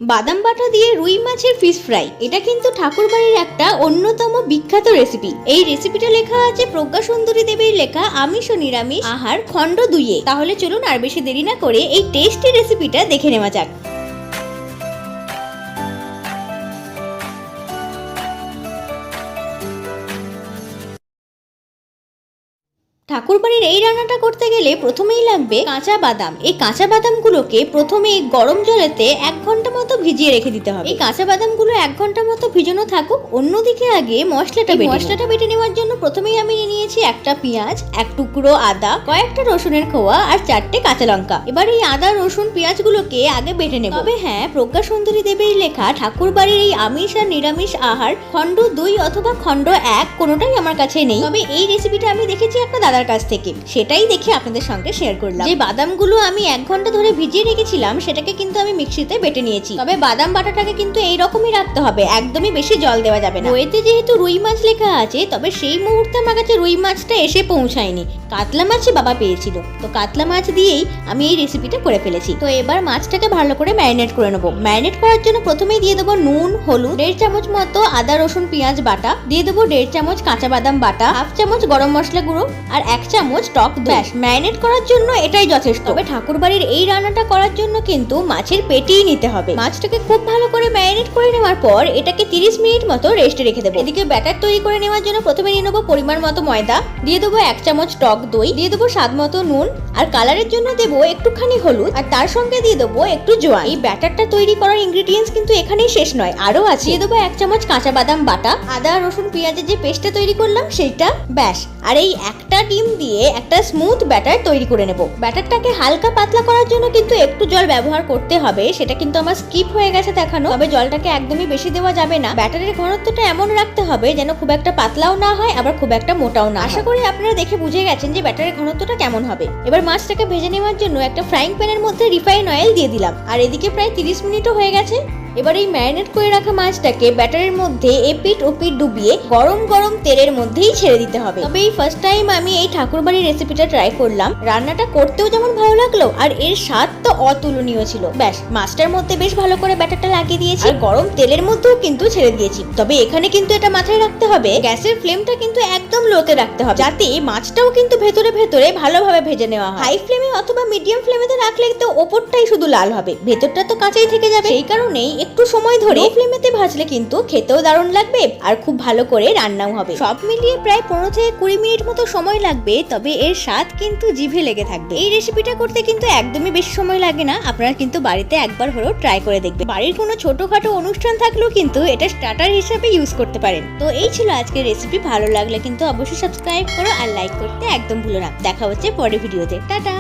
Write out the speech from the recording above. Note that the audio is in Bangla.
বাদাম বাটা দিয়ে রুই মাছের ফিশ ফ্রাই, এটা কিন্তু ঠাকুরবাড়ির একটা অন্যতম বিখ্যাত রেসিপি। এই রেসিপিটা লেখা আছে প্রজ্ঞা সুন্দরী দেবীর লেখা আমিষ ও নিরামিষ আহার খণ্ড 2-এ। তাহলে চলুন আর বেশি দেরি না করে এই টেস্টি রেসিপিটা দেখে নেওয়া যাক। ঠাকুরবাড়ির এই রান্নাটা করতে গেলে প্রথমেই লাগবে কাঁচা বাদাম। এই কাঁচা বাদামগুলোকে প্রথমে গরম জলেতে 1 ঘন্টা মতো ভিজিয়ে রেখে দিতে হবে। এই কাঁচা বাদামগুলো 1 ঘন্টা মতো ভিজানো থাকুক। অন্যদিকে আগে মশলাটা বেটে নেওয়ার জন্য প্রথমেই আমি নিয়েছি একটা পেঁয়াজ, 1 টুকরো আদা, কয়েকটা রসুনের খোয়া আর 4টে কাঁচা লঙ্কা। এবার এই আদা, রসুন, পেঁয়াজগুলোকে আগে বেটে নেব। তবে হ্যাঁ, প্রজ্ঞা সুন্দরী দেবীর লেখা ঠাকুরবাড়ির এই আমিষ আর নিরামিষ আহার খণ্ড 2 অথবা খণ্ড 1 কোনোটাই আমার কাছে নেই। তবে এই রেসিপিটা আমি দেখেছি একটা দাদার কাছ থেকে, সেটাই দেখে আপনাদের সঙ্গে শেয়ার করলাম। যে বাদামগুলো আমি 1 ঘন্টা ধরে ভিজিয়ে রেখেছিলাম সেটাকে কিন্তু আমি মিক্সিতে বেটে নিয়েছি। তবে বাদাম বাটাটাকে কিন্তু এই রকমই রাখতে হবে, একদমই বেশি জল দেওয়া যাবে না। বইতে যেহেতু রুই মাছ লেখা আছে, তবে সেই মুহূর্তে আমার কাছে রুই মাছটা এসে পৌঁছায়নি, কাতলা মাছই বাবা পেয়েছিল। তো কাতলা মাছ দিয়েই আমি এই রেসিপিটা করে ফেলেছি। তো এবার মাছটাকে ভালো করে ম্যারিনেট করে নেবো। ম্যারিনেট করার জন্য প্রথমেই দিয়ে দেবো নুন, হলুদ, 1.5 চামচ মতো আদা রসুন পেঁয়াজ বাটা, দিয়ে দেবো 1.5 চামচ কাঁচা বাদাম বাটা, 1/2 চামচ গরম মশলা গুঁড়ো আর 1 চামচ টক দই। ম্যারিনেট করার জন্য এটাই যথেষ্ট। তবে ঠাকুরবাড়ির এই রান্নাটা করার জন্য কিন্তু মাছের পেটিই নিতে হবে। মাছটাকে খুব ভালো করে ম্যারিনেট করে নেওয়ার পর এটাকে 30 মিনিট মতো রেস্টে রেখে দেবো। এদিকে ব্যাটার তৈরি করে নেওয়ার জন্য প্রথমে নিয়ে নেবো পরিমাণ মতো ময়দা, দিয়ে দেবো 1 চামচ টক দই, দিয়ে দেবো স্বাদ মতো নুন আর কালারের জন্য দেবো একটুখানি হলুদ আর তার সঙ্গে দিয়ে দেবো একটু জোয়ান। এই ব্যাটারটা তৈরি করার ইনগ্রেডিয়েন্টস কিন্তু এখানেই শেষ নয়, আরো আছে। দিয়ে দেবো 1 চামচ কাঁচা বাদাম বাটা, আদা রসুন পেঁয়াজের যে পেস্টটা তৈরি করলাম সেইটা, ব্যাস। আর এই একটা ডিম দিয়ে একটা স্মুথ ব্যাটার তৈরি করে নেব। ব্যাটারটাকে হালকা পাতলা করার জন্য কিন্তু একটু জল ব্যবহার করতে হবে, সেটা কিন্তু আমার স্কিপ হয়ে গেছে দেখানো। তবে জলটাকে একদমই বেশি দেওয়া যাবে না। ব্যাটারের ঘনত্বটা এমন রাখতে হবে যেন খুব একটা পাতলাও না হয় আবার খুব একটা মোটাও না। আশা করি আপনারা দেখে বুঝে গেছেন যে ব্যাটারের ঘনত্বটা কেমন হবে। এবার মাছটাকে ভেজে নেওয়ার জন্য একটা ফ্রাইং প্যানের মধ্যে রিফাইন অয়েল দিয়ে দিলাম। আর এদিকে প্রায় 30 মিনিটও হয়ে গেছে। এবার এই ম্যারিনেট করে রাখা মাছটাকে ব্যাটারের মধ্যে এপিট ওপিট ডুবিয়ে গরম গরম তেলের মধ্যেই ছেড়ে দিতে হবে। তবে এই ফার্স্ট টাইম আমি এই ঠাকুরবাড়ির রেসিপিটা ট্রাই করলাম। রান্নাটা করতেও যেমন ভালো লাগলো আর এর স্বাদ তো অতুলনীয় ছিল। ব্যাস, মাছটার মধ্যে বেশ ভালো করে ব্যাটারটা লাগিয়ে দিয়েছি আর গরম তেলের মধ্যেও কিন্তু ছেড়ে দিয়েছি। তবে এখানে কিন্তু এটা মাথায় রাখতে হবে, গ্যাসের ফ্লেমটা কিন্তু একদম লোতে রাখতে হবে, যাতে মাছটাও কিন্তু ভেতরে ভেতরে ভালোভাবে ভেজে নেওয়া হয়। হাই ফ্লেমে অথবা মিডিয়াম ফ্লেমেতে রাখলে তো ওপরটাই শুধু লাল হবে, ভেতরটা তো কাঁচাই থেকে যাবে। সেই কারণেই একটু সময় ধরে ফ্লেমেতে ভাজলে কিন্তু খেতেও দারুণ লাগবে আর খুব ভালো করে রান্নাও হবে। সব মিলিয়ে প্রায় 15 থেকে 20 মিনিট মতো সময় লাগবে, তবে এর স্বাদ কিন্তু জিভে লেগে থাকবে। এই রেসিপিটা করতে কিন্তু একদমই বেশি সময় লাগে না, আপনারা কিন্তু বাড়িতে একবার হলেও ট্রাই করে দেখবেন। বাড়ির কোনো ছোটখাটো অনুষ্ঠান থাকলেও কিন্তু এটা স্টার্টার হিসেবে ইউজ করতে পারেন। তো এই ছিল আজকের রেসিপি। ভালো লাগলে কিন্তু অবশ্যই সাবস্ক্রাইব করো আর লাইক করতে একদম ভুলো না। দেখা হচ্ছে পরের ভিডিওতে। টাটা।